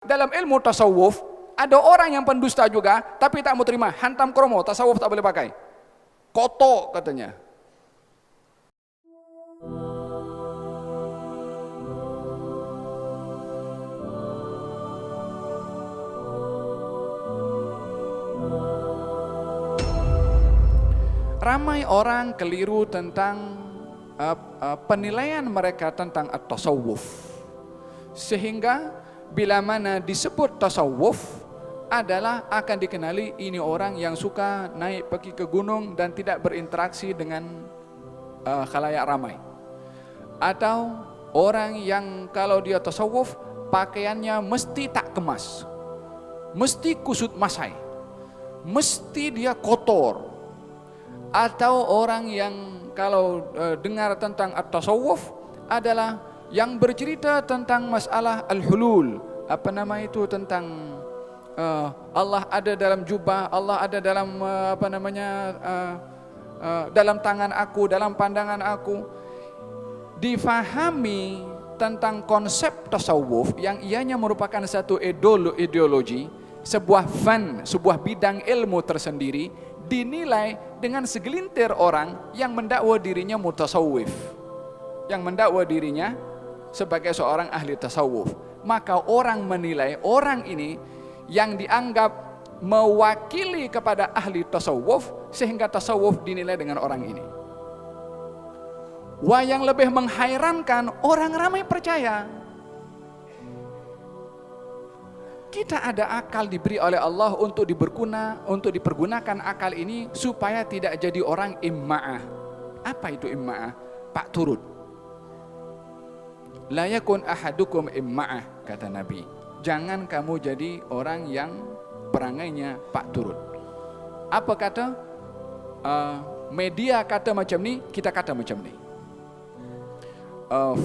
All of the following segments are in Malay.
Dalam ilmu tasawuf, ada orang yang pendusta juga, tapi tak mau terima, hantam kromo, tasawuf tak boleh pakai. Kotor katanya. Ramai orang keliru tentang penilaian mereka tentang at-tasawuf. Sehingga bila mana disebut tasawuf adalah akan dikenali ini orang yang suka naik pergi ke gunung dan tidak berinteraksi dengan khalayak ramai. Atau orang yang kalau dia tasawuf pakaiannya mesti tak kemas, mesti kusut masai, mesti dia kotor. Atau orang yang kalau dengar tentang at-tasawuf adalah yang bercerita tentang masalah al-hulul, apa nama itu, tentang Allah ada dalam jubah, Allah ada dalam dalam tangan aku, dalam pandangan aku. Difahami tentang konsep tasawuf yang ianya merupakan satu ideologi, sebuah fan, sebuah bidang ilmu tersendiri, dinilai dengan segelintir orang yang mendakwa dirinya mutasawwif, yang mendakwa dirinya sebagai seorang ahli tasawuf. Maka orang menilai orang ini yang dianggap mewakili kepada ahli tasawuf, sehingga tasawuf dinilai dengan orang ini. Wah, yang lebih menghairankan, orang ramai percaya. Kita ada akal diberi oleh Allah untuk dipergunakan akal ini supaya tidak jadi orang imma'ah. Apa itu imma'ah? Pak turut. La yakun ahadukum imma'ah, kata Nabi. Jangan kamu jadi orang yang perangainya pak turut. Apa kata? Media kata macam ni, kita kata macam ni.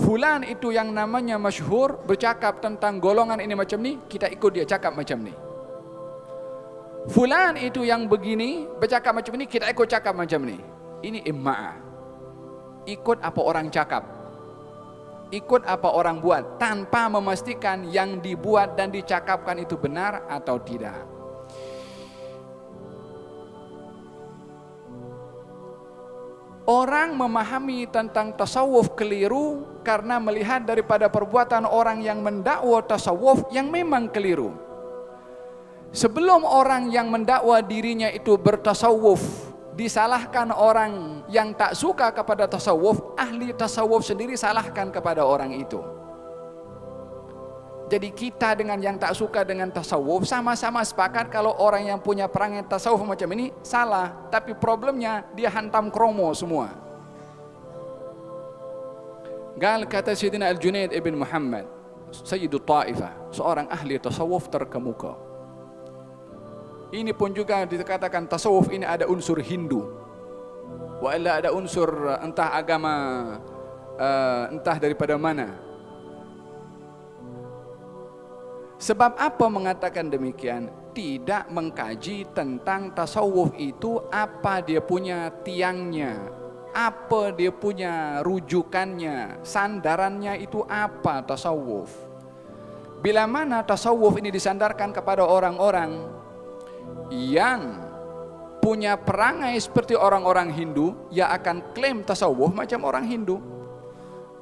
Fulan itu yang namanya masyhur bercakap tentang golongan ini macam ni, kita ikut dia cakap macam ni. Fulan itu yang begini bercakap macam ni, kita ikut cakap macam ni. Ini imma'ah. Ikut apa orang cakap, ikut apa orang buat, tanpa memastikan yang dibuat dan dicakapkan itu benar atau tidak. Orang memahami tentang tasawuf keliru karena melihat daripada perbuatan orang yang mendakwa tasawuf yang memang keliru. Sebelum orang yang mendakwa dirinya itu bertasawuf disalahkan orang yang tak suka kepada tasawuf, ahli tasawuf sendiri salahkan kepada orang itu. Jadi kita dengan yang tak suka dengan tasawuf sama-sama sepakat kalau orang yang punya perangai tasawuf macam ini salah. Tapi problemnya dia hantam kromo semua. Gal kata Sayyidina Al-Junaid ibn Muhammad, Sayyidul Ta'ifah, seorang ahli tasawuf terkemuka. Ini pun juga dikatakan tasawuf ini ada unsur Hindu. Wa'alla ada unsur entah agama, entah daripada mana. Sebab apa mengatakan demikian? Tidak mengkaji tentang tasawuf itu apa dia punya tiangnya, apa dia punya rujukannya, sandarannya itu apa tasawuf. Bila mana tasawuf ini disandarkan kepada orang-orang yang punya perangai seperti orang-orang Hindu, ya akan klaim tasawuf macam orang Hindu.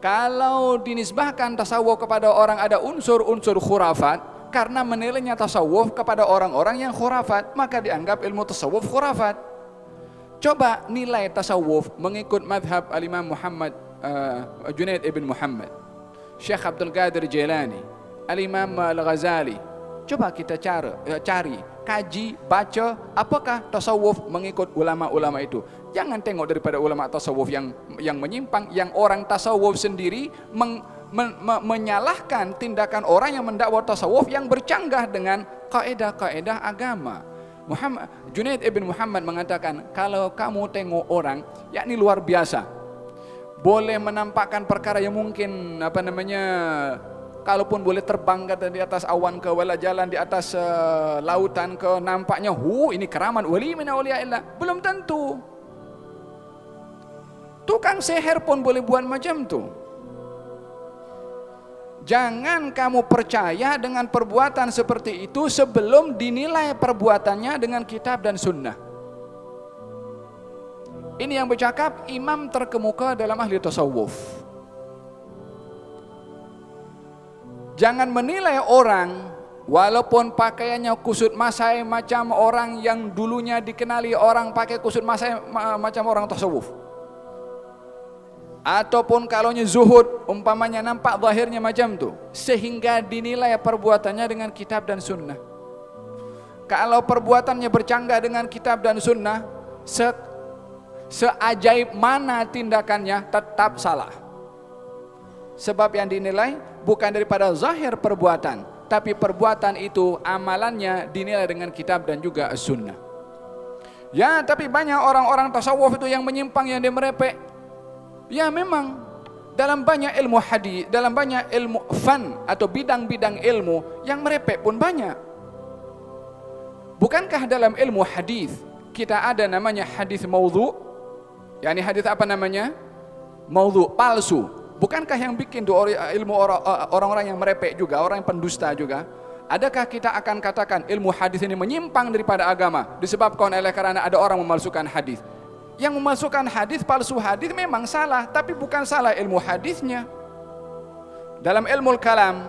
Kalau dinisbahkan tasawuf kepada orang ada unsur-unsur khurafat, karena menilainya tasawuf kepada orang-orang yang khurafat, maka dianggap ilmu tasawuf khurafat. Coba nilai tasawuf mengikut madhab al-Imam Muhammad Junaid ibn Muhammad, Syekh Abdul Qadir Jailani, al-Imam Al-Ghazali. Coba kita cari, kaji, baca apakah tasawuf mengikut ulama-ulama itu. Jangan tengok daripada ulama tasawuf yang menyimpang, yang orang tasawuf sendiri menyalahkan tindakan orang yang mendakwa tasawuf yang bercanggah dengan kaedah-kaedah agama. Junaid ibn Muhammad mengatakan, kalau kamu tengok orang yakni luar biasa, boleh menampakkan perkara yang mungkin kalaupun boleh terbang di atas awan ke, wala jalan di atas lautan ke, nampaknya ini keramat wali min auliyaillah. Belum tentu. Tukang seher pun boleh buat macam tu. Jangan kamu percaya dengan perbuatan seperti itu sebelum dinilai perbuatannya dengan kitab dan sunnah. Ini yang bercakap imam terkemuka dalam ahli tasawuf. Jangan menilai orang walaupun pakaiannya kusut masai macam orang yang dulunya dikenali orang pakai kusut masai macam orang tasawuf. Ataupun kalaunya zuhud umpamanya nampak zahirnya macam tu, sehingga dinilai perbuatannya dengan kitab dan sunnah. Kalau perbuatannya bercanggah dengan kitab dan sunnah, seajaib mana tindakannya tetap salah. Sebab yang dinilai bukan daripada zahir perbuatan, tapi perbuatan itu amalannya dinilai dengan kitab dan juga sunnah. Ya, tapi banyak orang-orang tasawuf itu yang menyimpang, yang dia merepek. Ya memang dalam banyak ilmu hadis, dalam banyak ilmu fan atau bidang-bidang ilmu yang merepek pun banyak. Bukankah dalam ilmu hadis kita ada namanya hadis maudhu? Yani hadis apa namanya? Maudhu, palsu. Bukankah yang bikin itu ilmu orang-orang yang merepek juga, orang yang pendusta juga? Adakah kita akan katakan ilmu hadis ini menyimpang daripada agama disebabkan oleh karena ada orang memalsukan hadis? Yang memasukkan hadis, palsu hadis memang salah, tapi bukan salah ilmu hadisnya. Dalam ilmu kalam,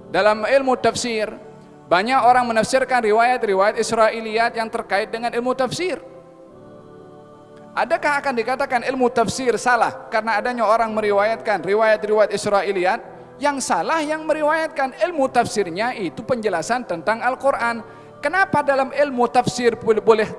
dalam ilmu tafsir, banyak orang menafsirkan riwayat-riwayat Israiliyat yang terkait dengan ilmu tafsir. Adakah akan dikatakan ilmu tafsir salah karena adanya orang meriwayatkan riwayat-riwayat Israiliyat? Yang salah yang meriwayatkan ilmu tafsirnya itu penjelasan tentang Al-Quran. Kenapa dalam ilmu tafsir boleh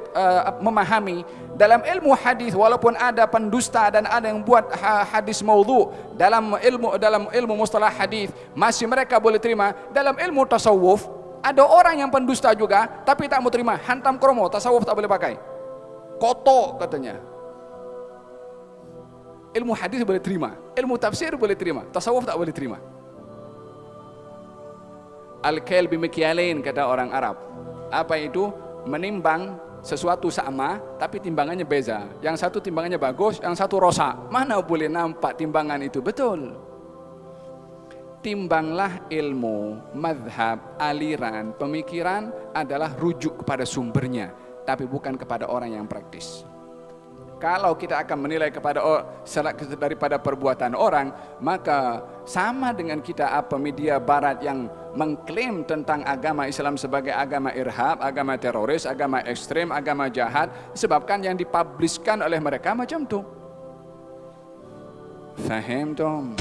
memahami, dalam ilmu hadis walaupun ada pendusta dan ada yang buat hadis maudhu, dalam ilmu mustalah hadis masih mereka boleh terima. Dalam ilmu tasawuf ada orang yang pendusta juga tapi tak mau terima, hantam kromo, tasawuf tak boleh pakai, koto katanya. Ilmu hadis boleh terima, ilmu tafsir boleh terima, tasawuf tak boleh terima. Al-kail bimikyalain kata orang Arab. Apa itu? Menimbang sesuatu sama tapi timbangannya beza. Yang satu timbangannya bagus, yang satu rosak. Mana boleh nampak timbangan itu betul? Timbanglah ilmu, madhab, aliran, pemikiran adalah rujuk kepada sumbernya, tapi bukan kepada orang yang praktis. Kalau kita akan menilai kepada daripada perbuatan orang, maka sama dengan kita apa media barat yang mengklaim tentang agama Islam sebagai agama irhab, agama teroris, agama ekstrem, agama jahat, sebabkan yang dipubliskan oleh mereka macam tu. Faham tom?